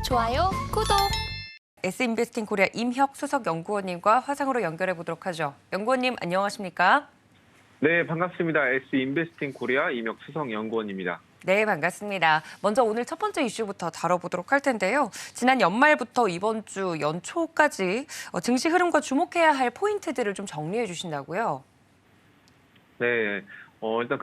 좋아요, 구독. S인베스팅 코리아 임혁 수석 연구원님과 화상으로 연결해 보도록 하죠. 연구원님 안녕하십니까? 네, 반갑습니다. S인베스팅 코리아 임혁 수석 연구원입니다. 네, 반갑습니다. 먼저 오늘 첫 번째 이슈부터 다뤄보도록 할 텐데요. 지난 연말부터 이번 주 연초까지 증시 흐름과 주목해야 할 포인트들을 좀 정리해 주신다고요? 네, 일단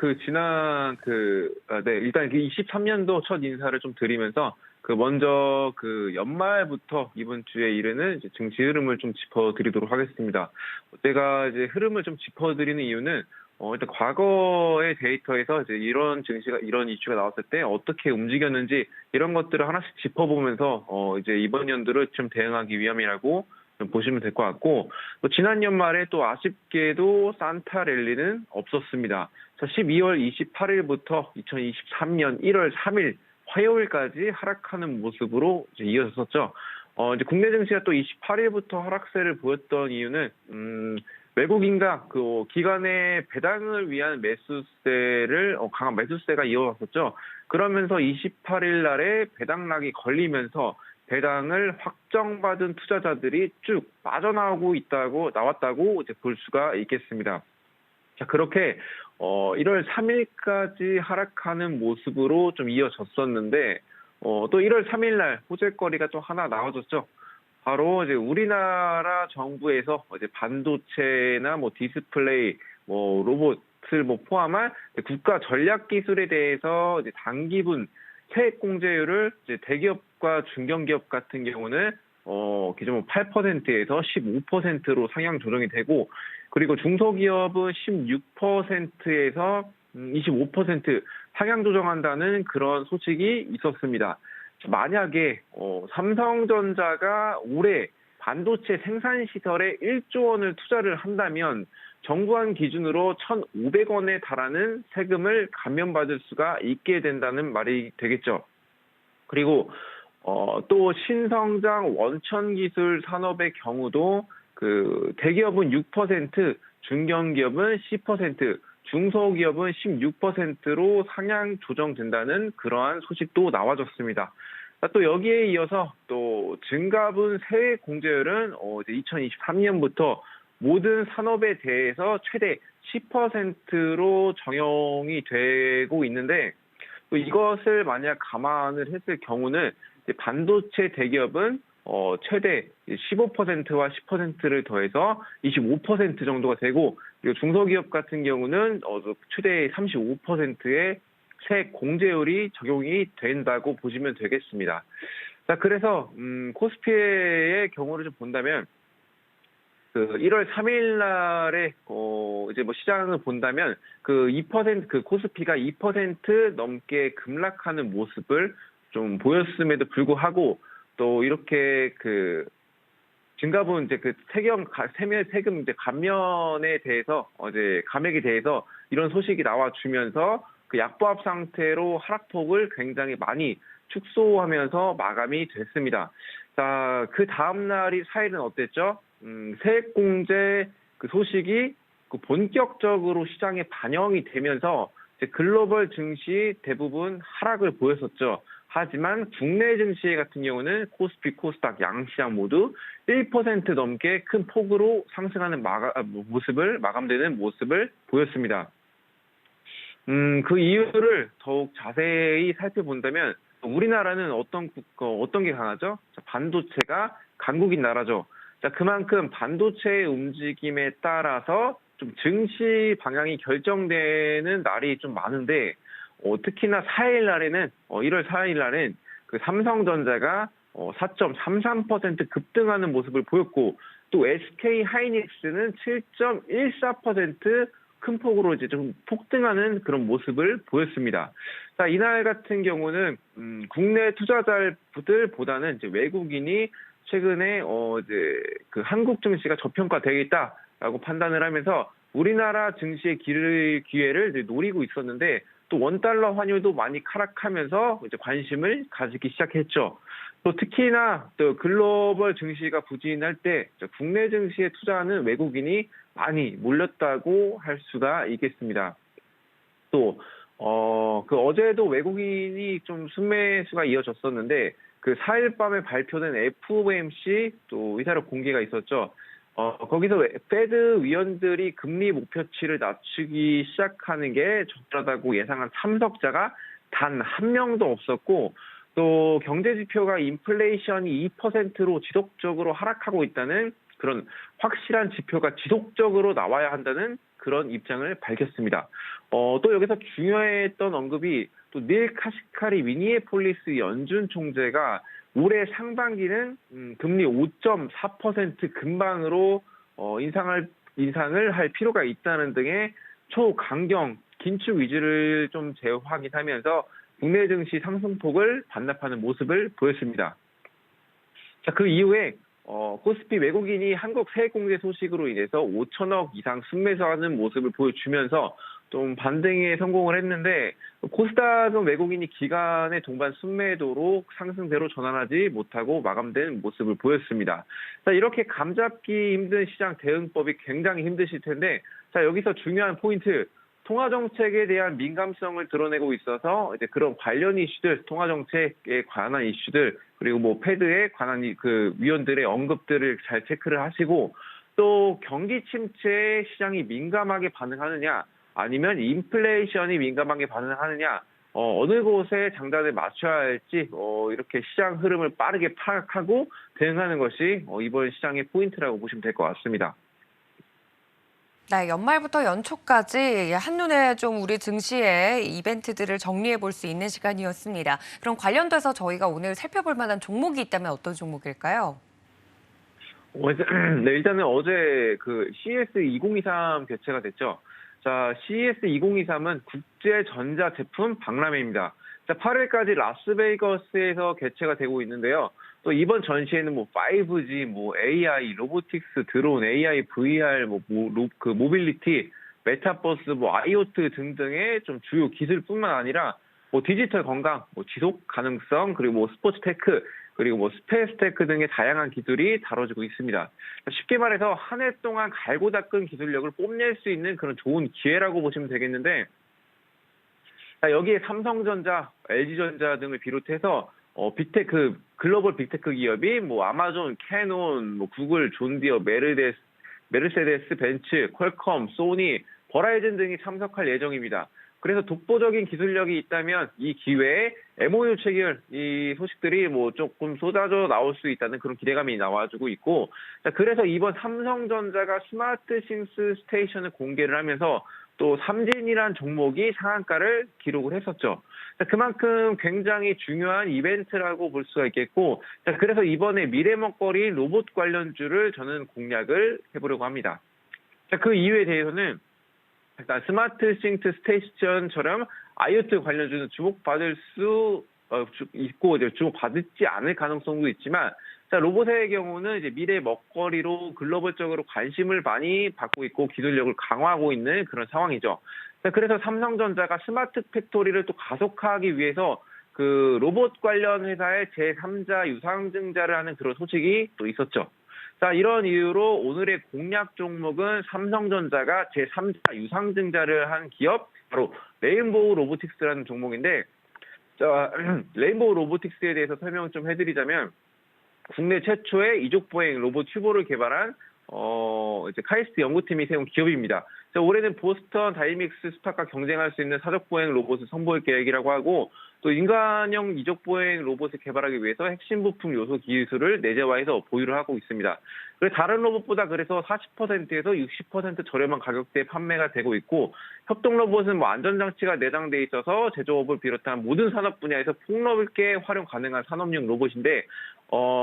일단 23년도 첫 인사를 좀 드리면서 먼저 연말부터 이번 주에 이르는 이제 증시 흐름을 좀 짚어드리도록 하겠습니다. 제가 이제 흐름을 좀 짚어드리는 이유는 일단 과거의 데이터에서 이제 이런 이슈가 나왔을 때 어떻게 움직였는지 이런 것들을 하나씩 짚어보면서 이제 이번 연도를 좀 대응하기 위함이라고 좀 보시면 될 것 같고, 또 지난 연말에 또 아쉽게도 산타 랠리는 없었습니다. 12월 28일부터 2023년 1월 3일 화요일까지 하락하는 모습으로 이제 이어졌었죠. 이제 국내 증시가 또 28일부터 하락세를 보였던 이유는 외국인과 기관의 배당을 위한 매수세를 강한 매수세가 이어왔었죠. 그러면서 28일 날에 배당락이 걸리면서 배당을 확정받은 투자자들이 쭉 나왔다고 이제 볼 수가 있겠습니다. 자, 그렇게 1월 3일까지 하락하는 모습으로 좀 이어졌었는데, 또 1월 3일 날 호재거리가 또 하나 나와줬죠. 바로 이제 우리나라 정부에서 이제 반도체나 디스플레이, 로봇을 포함한 국가 전략 기술에 대해서 이제 단기분 세액 공제율을 이제 대기업과 중견기업 같은 경우는 기존 8%에서 15%로 상향 조정이 되고, 그리고 중소기업은 16%에서 25% 상향 조정한다는 그런 소식이 있었습니다. 만약에 삼성전자가 올해 반도체 생산 시설에 1조 원을 투자를 한다면 정부안 기준으로 1,500원에 달하는 세금을 감면받을 수가 있게 된다는 말이 되겠죠. 그리고 또 신성장 원천기술 산업의 경우도 대기업은 6%, 중견기업은 10%, 중소기업은 16%로 상향 조정된다는 그러한 소식도 나와줬습니다. 또 여기에 이어서 또 증가분 세액 공제율은 이제 2023년부터 모든 산업에 대해서 최대 10%로 적용이 되고 있는데, 또 이것을 만약 감안을 했을 경우는 반도체 대기업은 최대 15%와 10%를 더해서 25% 정도가 되고, 그리고 중소기업 같은 경우는 최대 35%의 세액 공제율이 적용이 된다고 보시면 되겠습니다. 자, 그래서 코스피의 경우를 좀 본다면 1월 3일 날에 이제 시장을 본다면 2% 코스피가 2% 넘게 급락하는 모습을 좀 보였음에도 불구하고, 또 이렇게 증가분 이제 세금 이제 감면에 대해서 이제 감액에 대해서 이런 소식이 나와주면서 약보합 상태로 하락폭을 굉장히 많이 축소하면서 마감이 됐습니다. 자, 그 다음 날이 4일은 어땠죠? 세액 공제 소식이 본격적으로 시장에 반영이 되면서 이제 글로벌 증시 대부분 하락을 보였었죠. 하지만 국내 증시 같은 경우는 코스피, 코스닥 양시장 모두 1% 넘게 큰 폭으로 상승하는 마감되는 모습을 보였습니다. 그 이유를 더욱 자세히 살펴본다면 우리나라는 어떤 게 강하죠? 반도체가 강국인 나라죠. 자, 그만큼 반도체의 움직임에 따라서 좀 증시 방향이 결정되는 날이 좀 많은데, 특히나 4일 날에는 1월 4일 날엔 삼성전자가 4.33% 급등하는 모습을 보였고, 또 SK 하이닉스는 7.14% 큰 폭으로 이제 좀 폭등하는 그런 모습을 보였습니다. 자, 이날 같은 경우는 국내 투자자들보다는 이제 외국인이 최근에 이제 한국 증시가 저평가되어 있다라고 판단을 하면서 우리나라 증시의 기회를 이제 노리고 있었는데, 또 원달러 환율도 많이 하락하면서 이제 관심을 가지기 시작했죠. 또 특히나 또 글로벌 증시가 부진할 때 국내 증시에 투자하는 외국인이 많이 몰렸다고 할 수가 있겠습니다. 또 어제도 외국인이 좀 순매수가 이어졌었는데, 그 4일 밤에 발표된 FOMC 또 의사록 공개가 있었죠. 거기서 페드 위원들이 금리 목표치를 낮추기 시작하는 게 적절하다고 예상한 참석자가 단 한 명도 없었고, 또 경제 지표가 인플레이션이 2%로 지속적으로 하락하고 있다는 그런 확실한 지표가 지속적으로 나와야 한다는 그런 입장을 밝혔습니다. 또 여기서 중요했던 언급이 또 닐 카시카리 미니애폴리스 연준 총재가 올해 상반기는 금리 5.4% 근방으로 인상을 할 필요가 있다는 등의 초강경 긴축 위주를 좀 재확인하면서 국내 증시 상승폭을 반납하는 모습을 보였습니다. 자, 그 이후에 코스피 외국인이 한국 세액 공개 소식으로 인해서 5천억 이상 순매수하는 모습을 보여주면서 좀 반등에 성공을 했는데, 코스닥은 외국인이 기간의 동반 순매도로 상승세로 전환하지 못하고 마감된 모습을 보였습니다. 자, 이렇게 감잡기 힘든 시장 대응법이 굉장히 힘드실 텐데, 자, 여기서 중요한 포인트, 통화 정책에 대한 민감성을 드러내고 있어서 이제 그런 관련 이슈들, 통화 정책에 관한 이슈들, 그리고 뭐 패드에 관한 그 위원들의 언급들을 잘 체크를 하시고, 또 경기 침체에 시장이 민감하게 반응하느냐, 아니면 인플레이션이 민감하게 반응하느냐, 어느 곳에 장단을 맞춰야 할지 이렇게 시장 흐름을 빠르게 파악하고 대응하는 것이 이번 시장의 포인트라고 보시면 될 것 같습니다. 네, 연말부터 연초까지 한눈에 좀 우리 증시의 이벤트들을 정리해 볼 수 있는 시간이었습니다. 그럼 관련돼서 저희가 오늘 살펴볼 만한 종목이 있다면 어떤 종목일까요? 네, 일단은 어제 그 CES 2023 개최가 됐죠. 자, CES 2023은 국제전자제품 박람회입니다. 자, 8일까지 라스베이거스에서 개최가 되고 있는데요. 또 이번 전시회는 뭐 5G, 뭐 AI, 로보틱스, 드론, AI, VR, 그 모빌리티, 메타버스, 뭐 IoT 등등의 좀 주요 기술뿐만 아니라 뭐 디지털 건강, 뭐 지속 가능성, 그리고 뭐 스포츠 테크, 그리고 뭐 스페이스 테크 등의 다양한 기술이 다뤄지고 있습니다. 쉽게 말해서 한 해 동안 갈고 닦은 기술력을 뽐낼 수 있는 그런 좋은 기회라고 보시면 되겠는데, 여기에 삼성전자, LG전자 등을 비롯해서 빅테크, 글로벌 빅테크 기업이 뭐 아마존, 캐논, 뭐 구글, 존디어, 메르세데스 벤츠, 퀄컴, 소니, 버라이즌 등이 참석할 예정입니다. 그래서 독보적인 기술력이 있다면 이 기회에 MOU 체결, 이 소식들이 뭐 조금 쏟아져 나올 수 있다는 그런 기대감이 나와주고 있고, 자, 그래서 이번 삼성전자가 스마트 싱스 스테이션을 공개를 하면서 또 삼진이란 종목이 상한가를 기록을 했었죠. 자, 그만큼 굉장히 중요한 이벤트라고 볼 수가 있겠고, 자, 그래서 이번에 미래 먹거리 로봇 관련주를 저는 공략을 해보려고 합니다. 자, 그 이유에 대해서는 일단 스마트 싱크 스테이션처럼 IoT 관련주는 주목받을 수 있고 이제 주목받지 않을 가능성도 있지만, 자, 로봇의 경우는 이제 미래 먹거리로 글로벌적으로 관심을 많이 받고 있고 기술력을 강화하고 있는 그런 상황이죠. 자, 그래서 삼성전자가 스마트 팩토리를 또 가속화하기 위해서 그 로봇 관련 회사의 제3자 유상증자를 하는 그런 소식이 또 있었죠. 자, 이런 이유로 오늘의 공략 종목은 삼성전자가 제3자 유상증자를 한 기업, 바로 레인보우 로보틱스라는 종목인데, 자, 레인보우 로보틱스에 대해서 설명 좀 해드리자면, 국내 최초의 이족보행 로봇 튜버를 개발한 이제 카이스트 연구팀이 세운 기업입니다. 자, 올해는 보스턴 다이믹스 스팟과 경쟁할 수 있는 사족보행 로봇을 선보일 계획이라고 하고, 또 인간형 이족보행 로봇을 개발하기 위해서 핵심 부품 요소 기술을 내재화해서 보유를 하고 있습니다. 그래서 다른 로봇보다 그래서 40%에서 60% 저렴한 가격대에 판매가 되고 있고, 협동 로봇은 뭐 안전장치가 내장돼 있어서 제조업을 비롯한 모든 산업 분야에서 폭넓게 활용 가능한 산업용 로봇인데,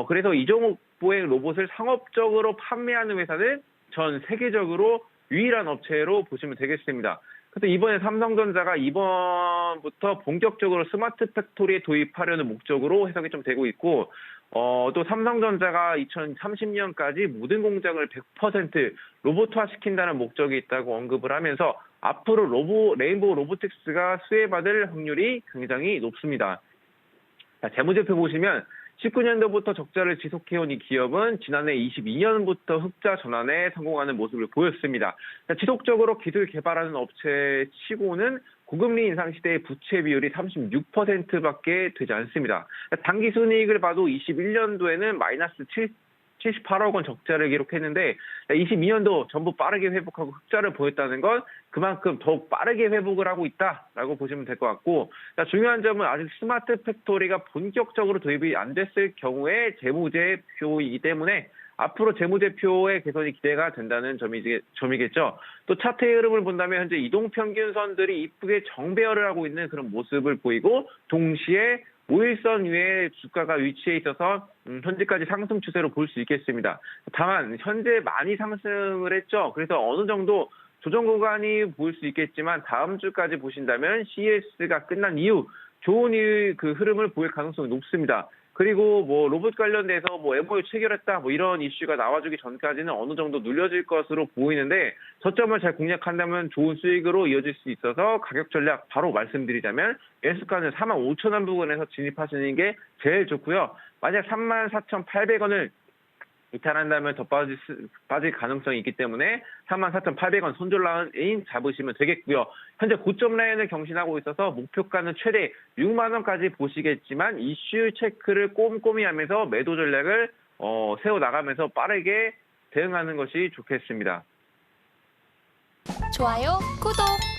그래서 이종보행 로봇을 상업적으로 판매하는 회사는 전 세계적으로 유일한 업체로 보시면 되겠습니다. 그래서 이번에 삼성전자가 이번부터 본격적으로 스마트 팩토리에 도입하려는 목적으로 해석이 좀 되고 있고, 또 삼성전자가 2030년까지 모든 공장을 100% 로봇화 시킨다는 목적이 있다고 언급을 하면서 앞으로 레인보우 로보틱스가 수혜받을 확률이 굉장히 높습니다. 자, 재무제표 보시면 19년도부터 적자를 지속해온 이 기업은 지난해 22년부터 흑자 전환에 성공하는 모습을 보였습니다. 지속적으로 기술 개발하는 업체 치고는 고금리 인상 시대의 부채 비율이 36%밖에 되지 않습니다. 단기 순이익을 봐도 21년도에는 마이너스 78억 원 적자를 기록했는데 22년도 전부 빠르게 회복하고 흑자를 보였다는 건 그만큼 더욱 빠르게 회복을 하고 있다라고 보시면 될 것 같고, 중요한 점은 아직 스마트 팩토리가 본격적으로 도입이 안 됐을 경우에 재무제표이기 때문에 앞으로 재무제표의 개선이 기대가 된다는 점이겠죠. 또 차트의 흐름을 본다면 현재 이동평균선들이 이쁘게 정배열을 하고 있는 그런 모습을 보이고, 동시에 5일선 위에 주가가 위치해 있어서 현재까지 상승 추세로 볼 수 있겠습니다. 다만 현재 많이 상승을 했죠. 그래서 어느 정도 조정 구간이 보일 수 있겠지만 다음 주까지 보신다면 CES가 끝난 이후 좋은 그 흐름을 보일 가능성이 높습니다. 그리고 뭐 로봇 관련돼서 뭐 MOU 체결했다 뭐 이런 이슈가 나와주기 전까지는 어느 정도 눌려질 것으로 보이는데, 저점을 잘 공략한다면 좋은 수익으로 이어질 수 있어서 가격 전략 바로 말씀드리자면 매수가는 45,000원 부근에서 진입하시는 게 제일 좋고요. 만약 34,800원을 이탈한다면 더 빠질 가능성이 있기 때문에 34,800원 손절 라인 잡으시면 되겠고요. 현재 고점 라인을 경신하고 있어서 목표가는 최대 6만 원까지 보시겠지만 이슈 체크를 꼼꼼히 하면서 매도 전략을 세워나가면서 빠르게 대응하는 것이 좋겠습니다. 좋아요, 구독!